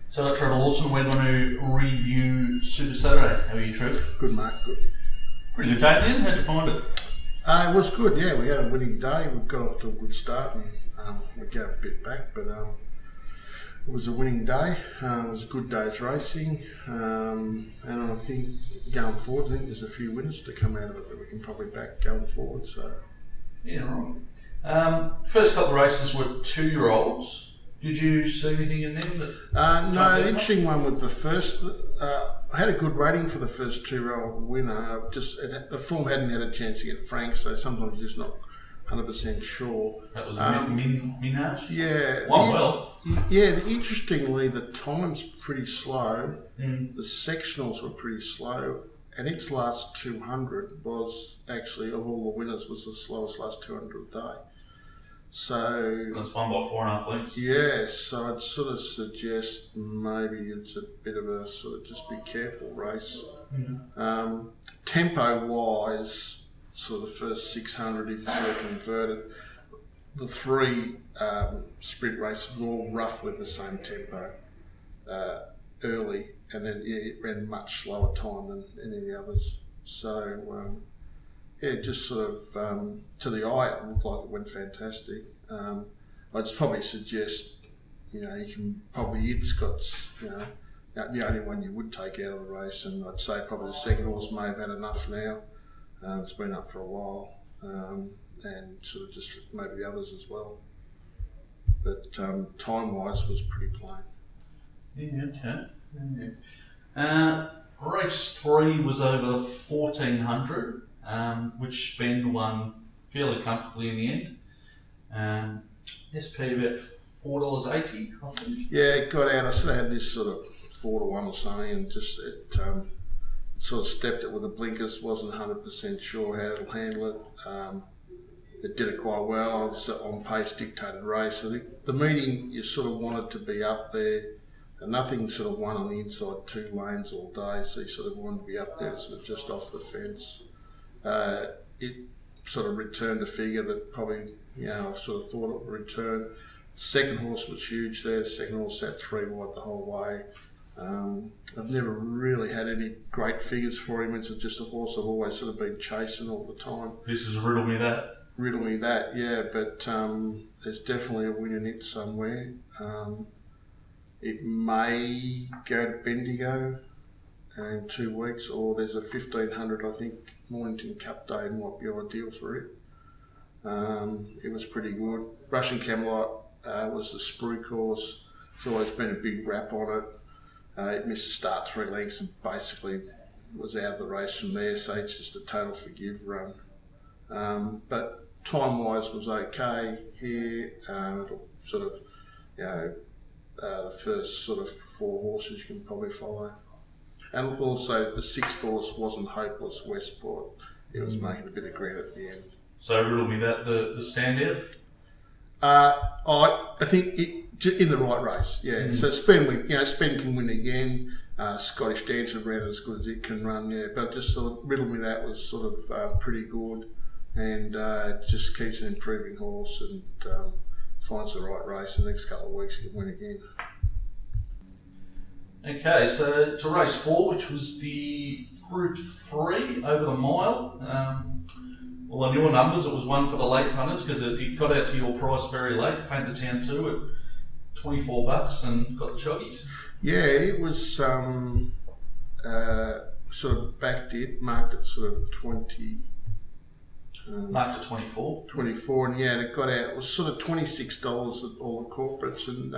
So, Trevor Lawson, we're going to review Super Saturday. How are you, Trev? Good, Mark, good. Pretty good day then. How'd you find it? It was good, yeah. We had a winning day. We got off to a good start and we got a bit back, but it was a winning day. It was a good day's racing, and I think going forward, I think there's a few winners to come out of it that we can probably back going forward. So, yeah, right. First couple of races were 2-year-olds. Did you see anything in them that? No, an interesting one with the first. I had a good rating for the first 2-year-old winner. The form hadn't had a chance to get frank, so sometimes you're just not 100% sure. That was Minhaaj? Yeah. Well. Yeah, interestingly, the time's pretty slow. Mm. The sectionals were pretty slow, and its last 200 was actually, of all the winners, was the slowest last 200 of the day. So that's won by 4.5 lengths. Yeah, so I'd sort of suggest maybe it's a bit of a sort of just be careful race. Mm-hmm. Tempo-wise, sort of the first 600, if you sort of convert it, the three sprint races were all roughly the same tempo early, and then it ran much slower time than any of the others. So just sort of to the eye, it looked like it went fantastic. I'd probably suggest, you can probably, it's got, the only one you would take out of the race, and I'd say probably the second horse may have had enough now. It's been up for a while, and sort of just maybe the others as well. But time-wise, was pretty plain. Yeah, okay. Yeah. Race 3 was over the 1400. Which Ben won fairly comfortably in the end. SP about $4.80, I think. Yeah, it got out. I sort of had this sort of 4-1 or something, and just it sort of stepped it with the blinkers. Wasn't 100% sure how it'll handle it. It did it quite well. It was on pace, dictated race. I think the meeting you sort of wanted to be up there. And nothing sort of won on the inside 2 lanes all day, so you sort of wanted to be up there, sort of just off the fence. It sort of returned a figure that probably, I sort of thought it would return. Second horse was huge there. Second horse sat 3 wide the whole way. I've never really had any great figures for him. It's just a horse I've always sort of been chasing all the time. This is Riddle Me That. Riddle Me That, yeah, but there's definitely a win in it somewhere. It may go to Bendigo in 2 weeks, or there's a 1500, I think, Mornington Cup Day might be ideal for it. It was pretty good. Russian Camelot was the sprue course. There's always been a big rap on it. It missed the start 3 lengths and basically was out of the race from there, so it's just a total forgive run. But time-wise was okay here. Sort of, the first sort of 4 horses you can probably follow. And also the 6th horse wasn't hopeless, Westport. It was making a bit of ground at the end. So Riddle Me That, the standout? I think in the right race, yeah. Mm. So Spen can win again. Scottish Dancer ran as good as it can run, yeah. But just thought Riddle Me That was sort of pretty good, and it just keeps an improving horse and finds the right race. In the next couple of weeks, he can win again. Okay, so to race 4, which was the Group 3 over the mile. Well, on your numbers, it was one for the late punters because it got out to your price very late. Paint the Town 2 at $24 and got the choggies. Yeah, it was sort of backed it, marked at sort of 20. Marked at 24. 24, and yeah, and it got out. It was sort of $26 at all the corporates, and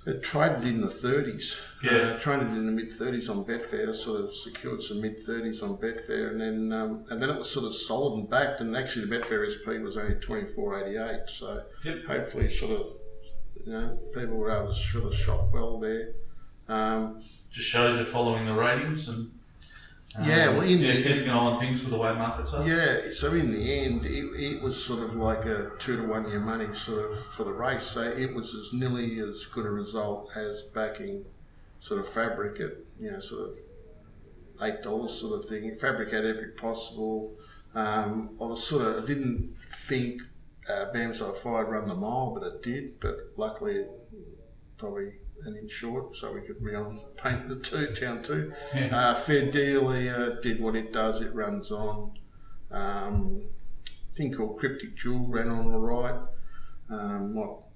it traded in the 30s. Yeah. Traded in the mid-30s on Betfair, sort of secured some mid-30s on Betfair, and then it was sort of solid and backed, and actually the Betfair SP was only $24.88, so hopefully sort of, people were able to sort of shop well there. Just shows you're following the ratings and keeping an eye on things with the way markets are. Yeah, so in the end, it was sort of like a 2-to-1 your money sort of for the race. So it was as nearly as good a result as backing sort of Fabric at sort of $8 sort of thing. Fabric had every possible. I didn't think Bamside Fire run the mile, but it did. But luckily, probably an inch short, so we could paint the town too. Yeah. Fair Dealy did what it does. It runs on. Thing called Cryptic Jewel ran on all right.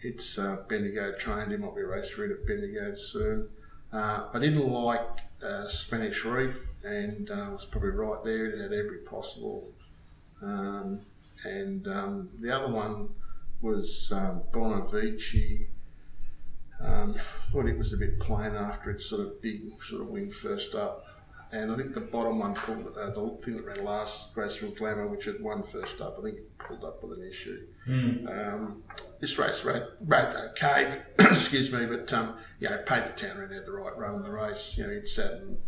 It's Bendigo trained. It might be a race for it at Bendigo soon. I didn't like Spanish Reef, and I was probably right there. It had every possible. The other one was Bonavici. Thought it was a bit plain after its sort of big win first up. And I think the bottom one pulled the thing that ran last, Graceful Glamour, which had won first up. I think it pulled up with an issue. This race ran okay, excuse me, but Paper Town ran out the right run in the race. He'd sat and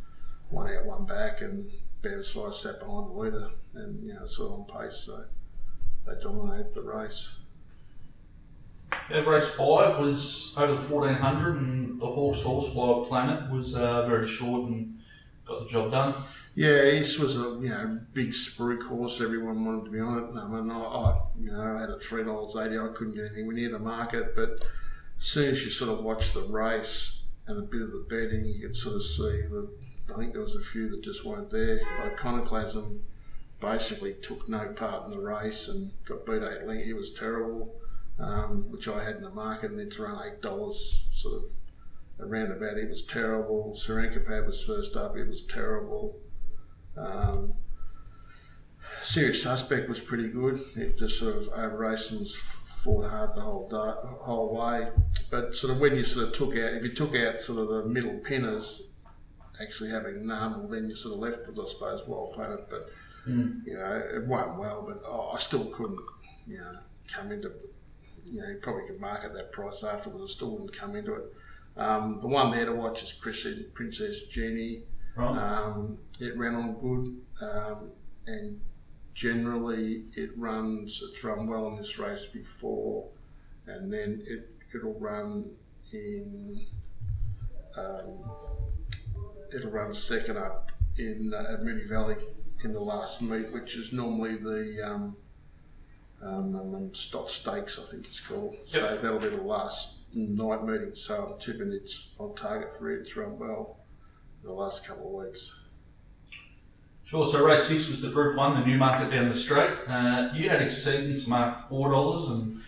one out, one back, and Bams Fly sat behind the leader, and sort of on pace, so they dominated the race. Yeah, race 5 was over 1400, and the horse Wild Planet was very short and got the job done. Yeah, this was a big spruik horse. Everyone wanted to be on it. I had it $3.80. I couldn't get anywhere near the market, but as soon as you sort of watch the race and a bit of the betting, you could sort of see that. I think there was a few that just weren't there. Iconoclasm basically took no part in the race and got beat 8 lengths. It was terrible, which I had in the market, and it's around $8 sort of around about. It was terrible. Serenkapad was first up. It was terrible. Serious Suspect was pretty good. It just sort of over raced and fought hard the whole way. But sort of when you sort of if you took out sort of the middle pinners, actually having none, well, then you're sort of left with, I suppose, Wild Planet. But it went well, but I still couldn't, come into. You probably could market that price afterwards. I still wouldn't come into it. The one there to watch is Princess Jenny. Right. It ran on good, and generally it's run well in this race before, and then it'll run in. It'll run second up in at Moonee Valley in the last meet, which is normally the Stock Stakes, I think it's called. Yep. So that'll be the last night meeting. So I'm tipping it's on target for it. It's run well in the last couple of weeks. Sure. So race 6 was the Group 1, the Newmarket down the straight. You had Exceedance marked $4 and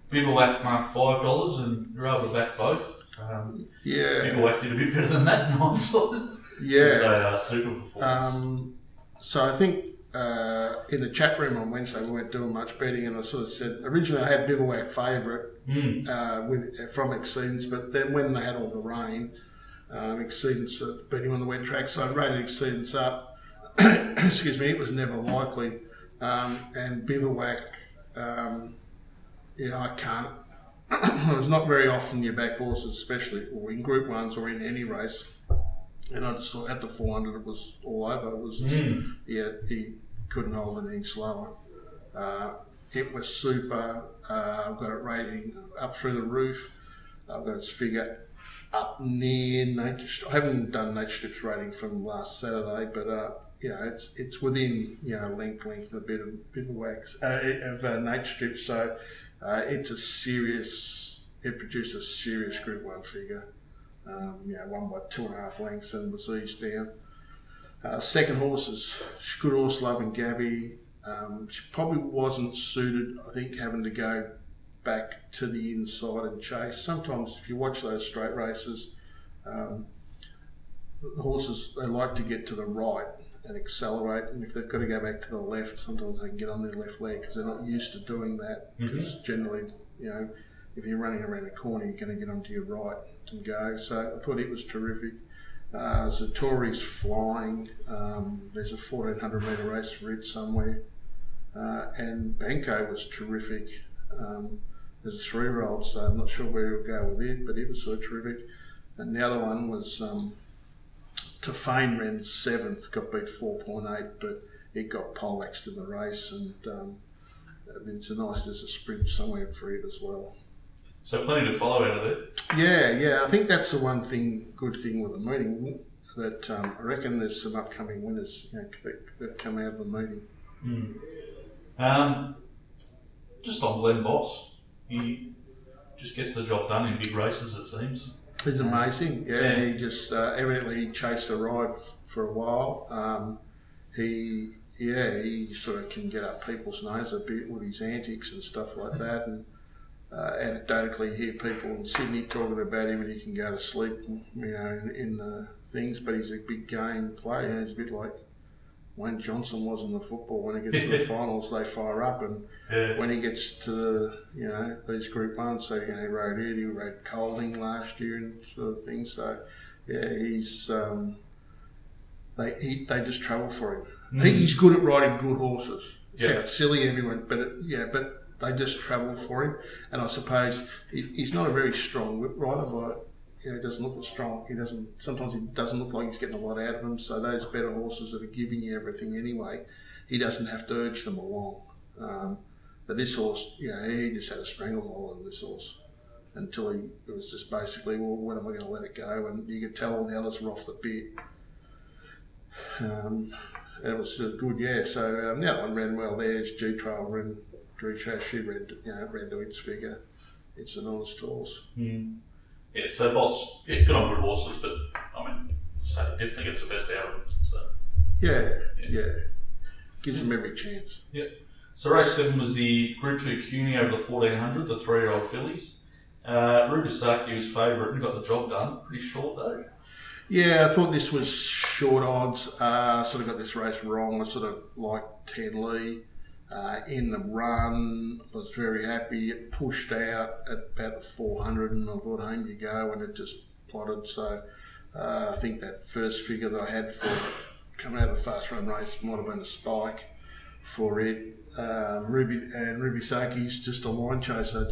Bivouac marked $5, and you were able to back both. Bivouac did a bit better than that in hindsight. Yeah. It was a super performance. So I think in the chat room on Wednesday we weren't doing much betting, and I sort of said originally I had Bivouac favourite from Exceedance, but then when they had all the rain, Exceedance beat him on the wet track, so I rated Exceedance up. Excuse me, it was never likely, and Bivouac, I can't. It was not very often you back horses, especially or in Group 1s or in any race. And I just thought at the 400 it was all over. It was he couldn't hold it any slower. It was super. I've got it rating up through the roof. I've got its figure up near Nature. I haven't done Nature Strip's rating from last Saturday, but it's within length and a bit of Bivouacs of Nature Strip. So it's a serious. It produced a serious Group 1 figure. Won by 2.5 lengths and was eased down. Second horse is Good Horse Loving Gabby. She probably wasn't suited, I think, having to go back to the inside and chase. Sometimes if you watch those straight races, the horses, they like to get to the right and accelerate, and if they've got to go back to the left, sometimes they can get on their left leg because they're not used to doing that, because generally, if you're running around a corner, you're going to get onto your right and go. So I thought it was terrific. Zatori's flying. There's a 1400 metre race for it somewhere. And Banco was terrific. There's a 3-year-old, so I'm not sure where he'll go with it, but it was sort of terrific. And the other one was Tafane ran 7th, got beat 4.8, but it got poleaxed in the race, and it's there's a sprint somewhere for it as well. So plenty to follow out of it. Yeah. I think that's the one good thing with the meeting, that I reckon there's some upcoming winners that come out of the meeting. Just on Glen Boss, he just gets the job done in big races, it seems. He's amazing. Yeah, he just evidently he chased the ride for a while. He sort of can get up people's nose a bit with his antics and stuff like that. And anecdotally, hear people in Sydney talking about him, and he can go to sleep, in the things. But he's a big game player. He's a bit like Wayne Johnson was in the football. When he gets to the finals, they fire up, and when he gets to these Group 1, so he rode it, he rode Colding last year and sort of things. So he's they just travel for him. I think he's good at riding good horses. Sounds silly, everyone, but they just travel for him. And I suppose he's not a very strong whip rider, but he doesn't look as strong. Sometimes he doesn't look like he's getting a lot out of him. So those better horses that are giving you everything anyway, he doesn't have to urge them along. But this horse, he just had a stranglehold on this horse until it was just basically, well, when am I going to let it go? And you could tell all the others were off the bit. It was good, So the other one ran well there. It's G-Trail ran Drew Chase. She ran to its figure. It's an honest horse. Yeah, so Boss, good on good horses, but so definitely gets the best out of them. So yeah, gives them every chance. Yeah. So race 7 was the Group 2 CUNY over the 1400, the 3-year-old fillies. Rubisaki was favourite and got the job done. Pretty short though. Yeah, I thought this was short odds. Sort of got this race wrong. I sort of liked Ted Lee in the run. I was very happy. It pushed out at about the 400 and I thought, home you go, and it just plotted. So I think that first figure that I had for it coming out of the fast run race might have been a spike for it. Rubisaki's just a line chaser,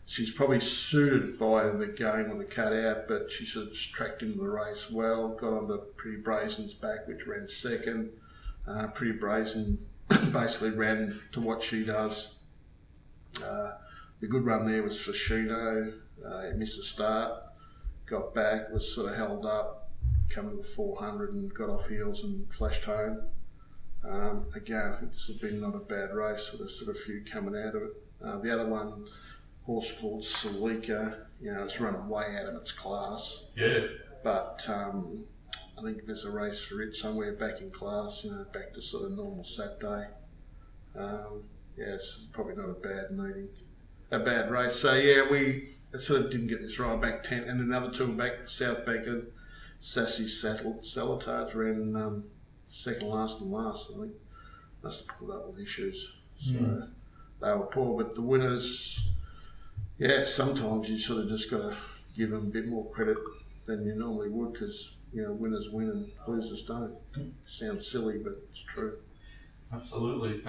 she's probably suited by the game on the cutout, but she sort of tracked into the race well, got onto Pretty Brazen's back, which ran second. Pretty Brazen basically ran to what she does. The good run there was for Shino. He missed the start, got back, was sort of held up, coming to the 400 and got off heels and flashed home. Again, I think this has been not a bad race with a sort of few coming out of it. The other one, horse called Salika, it's running way out of its class. Yeah. But I think there's a race for it somewhere back in class, back to sort of normal Saturday. It's probably not a bad race. So we sort of didn't get this right, back 10, and then the other two back South Bank and Sassy Salatage ran second last and last. I think must have pulled up with issues. So they were poor, but the winners, sometimes you sort of just got to give them a bit more credit than you normally would, because winners win and losers don't. Sounds silly, but it's true. Absolutely.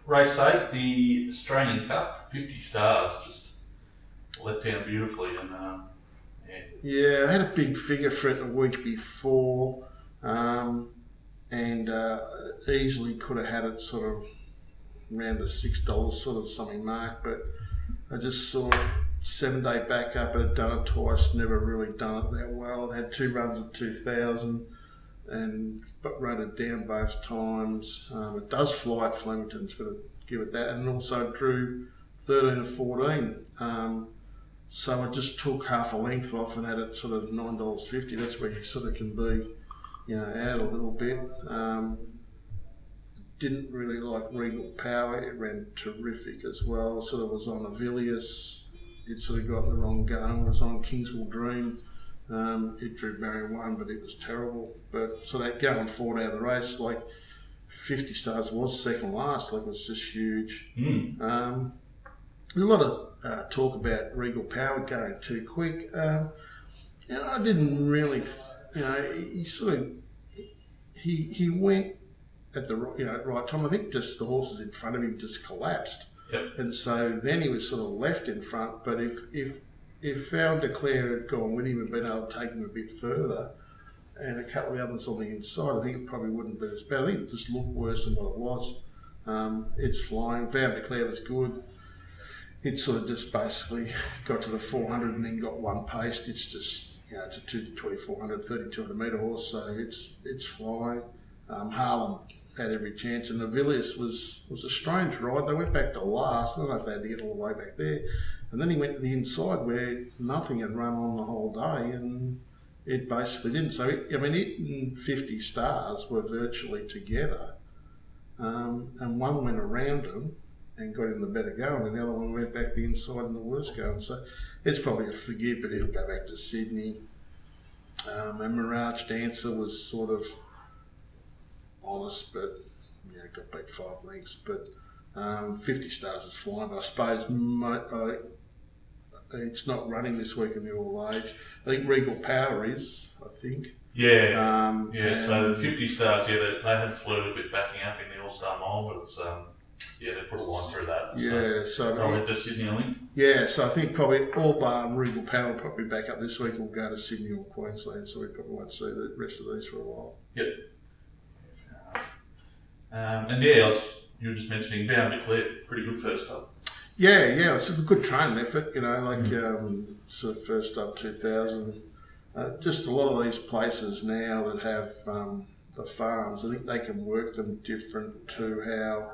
Race 8, the Australian Cup, 50 stars, just let down beautifully. And I had a big figure for it the week before, and easily could have had it sort of around the $6 sort of something mark, but I just saw 7-day backup. It had done it twice, never really done it that well. It had 2 runs at 2,000 but rode it down both times. It does fly at Flemington, got to give it that, and also drew 13 of 14. So I just took half a length off and had it sort of $9.50. That's where you sort of can be, out a little bit. Didn't really like Regal Power. It ran terrific as well. Sort of was on Avilius. It sort of got in the wrong gun. It was on Kingswell Dream. It drew barrier 1, but it was terrible. But so that going forward out of the race, 50 stars was second last. It was just huge. There's a lot of talk about Regal Power going too quick. I didn't really. He sort of he went at the right time. I think just the horses in front of him just collapsed. Yep. And so then he was sort of left in front. But if Found Declare had gone with him and been able to take him a bit further, and a couple of the others on the inside, I think it probably wouldn't be as bad. I think it just looked worse than what it was. It's flying. Found Declare was good. It sort of just basically got to the 400 and then got one paced. It's just, it's a 2,400, 3,200 metre horse, so it's flying. Harlem had every chance. And the Villiers was a strange ride. They went back to last. I don't know if they had to get all the way back there. And then he went to the inside where nothing had run on the whole day, and it basically didn't. So, it and 50 Stars were virtually together. And one went around him and got him the better going, and the other one went back the inside and the worst going. So it's probably a forgive, but it'll go back to Sydney. And Minhaaj Dancer was sort of honest, but got beat 5 lengths. But 50 Stars is flying, but I suppose it's not running this week in the All Age. I think Regal Power is, I think. Yeah. So 50 Stars, they had flirted a bit backing up in the All-Star Mile, but it's, they put a line through that. So they'll head to Sydney, I think. Yeah, so I think probably all bar Regal Power will probably back up this week. We'll go to Sydney or Queensland, so we probably won't see the rest of these for a while. Yep. And you were just mentioning Vow and Declare, pretty good first up. Yeah, it's a good training effort, sort of first up 2000. Just a lot of these places now that have the farms, I think they can work them different to how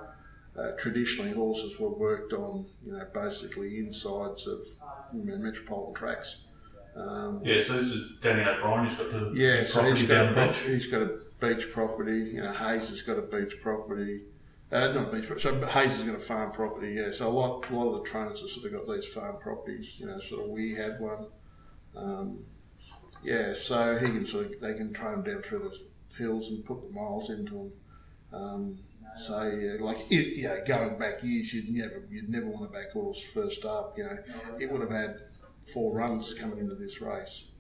traditionally horses were worked on, basically insides of metropolitan tracks. So this is Danny O'Brien, he's got the property down the beach. He's got a beach property, Hayes has got a beach property. Not beach property, so Hayes has got a farm property, So a lot of the trainers have sort of got these farm properties, sort of we had one. So they can train them down through the hills and put the miles into them. Going back years, you'd never want to back horse first up. It would have had 4 runs coming into this race,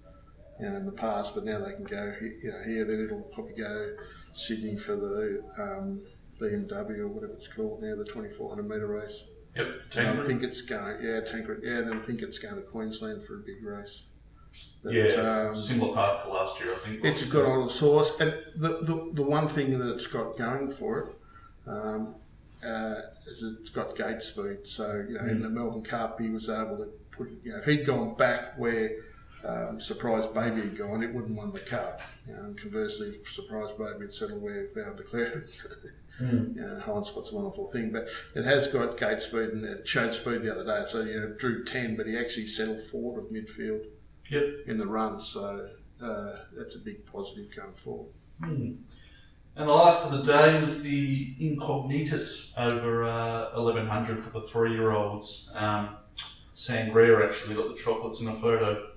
in the past, but now they can go here. Then it'll probably go Sydney for the BMW or whatever it's called now, the 2400 metre race. Yep, I think it's going. Tancred. Then I think it's going to Queensland for a big race. But, similar part to last year, I think. It's a good old horse, and the one thing that it's got going for it is it's got gate speed. So in the Melbourne Cup, he was able to put. If he'd gone back where Surprise Baby had gone, it wouldn't won the Cup. And conversely, if Surprise Baby had settled where Vow and Declare. Hindsight's a wonderful thing, but it has got gate speed, and it showed speed the other day. So drew 10, but he actually settled forward of midfield. In the run, so that's a big positive going forward. And the last of the day was the Incognitus over 1100 for the 3-year-olds. Sangria actually got the chocolates in a photo.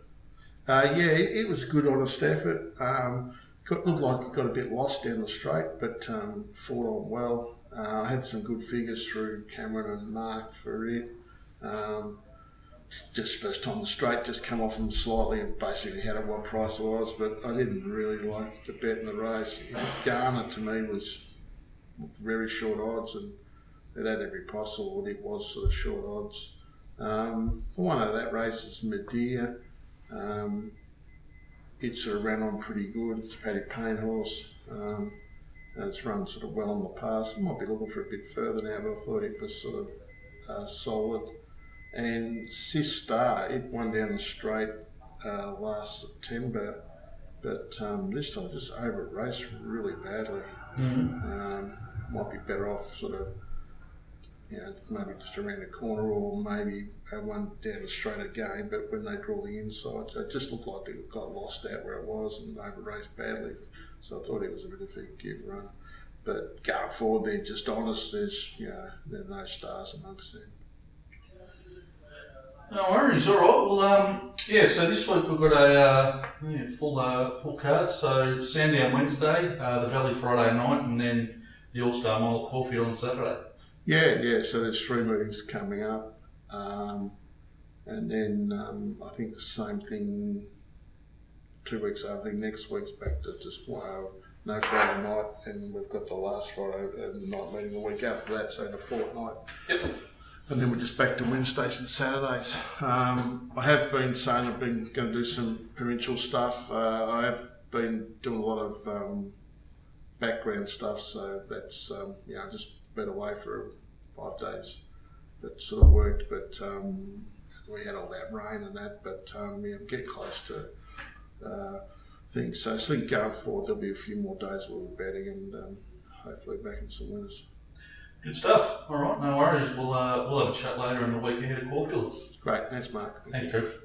It was a good, honest effort. Looked like it got a bit lost down the straight, but fought on well. I had some good figures through Cameron and Mark for it. Just first time the straight, just come off them slightly and basically had it what price it was, but I didn't really like the bet in the race. Garner to me was very short odds, and it had every possible, it was sort of short odds. The one out of that race is Medea. It sort of ran on pretty good. It's a Paddy Payne horse. And it's run sort of well on the pass. I might be looking for a bit further now, but I thought it was sort of solid. And Sis Star, it won down the straight last September, but this time just over-raced really badly. Might be better off sort of, maybe just around the corner, or maybe one down the straight again, but when they draw the inside, so it just looked like it got lost out where it was and over-raced badly, so I thought it was a bit of a give run. But going forward, they're just honest, there's there are no stars amongst them. No worries, all right. Well, so this week we've got a full card. So Sandown Wednesday, the Valley Friday night, and then the All-Star Mile at Caulfield on Saturday. Yeah. So there's 3 meetings coming up, and then I think the same thing 2 weeks after. I think next week's back to just no Friday night, and we've got the last Friday night meeting the week after that, so in a fortnight. Yep. And then we're just back to Wednesdays and Saturdays. I have been saying I've been going to do some provincial stuff. I have been doing a lot of background stuff, so that's just been away for 5 days. That sort of worked, but we had all that rain and that. But get close to things. So I think going forward there'll be a few more days we'll be betting, and hopefully back in some winners. Good stuff. All right, no worries. We'll have a chat later in the week ahead of Caulfield. Great, thanks Mark. Thanks, Trev.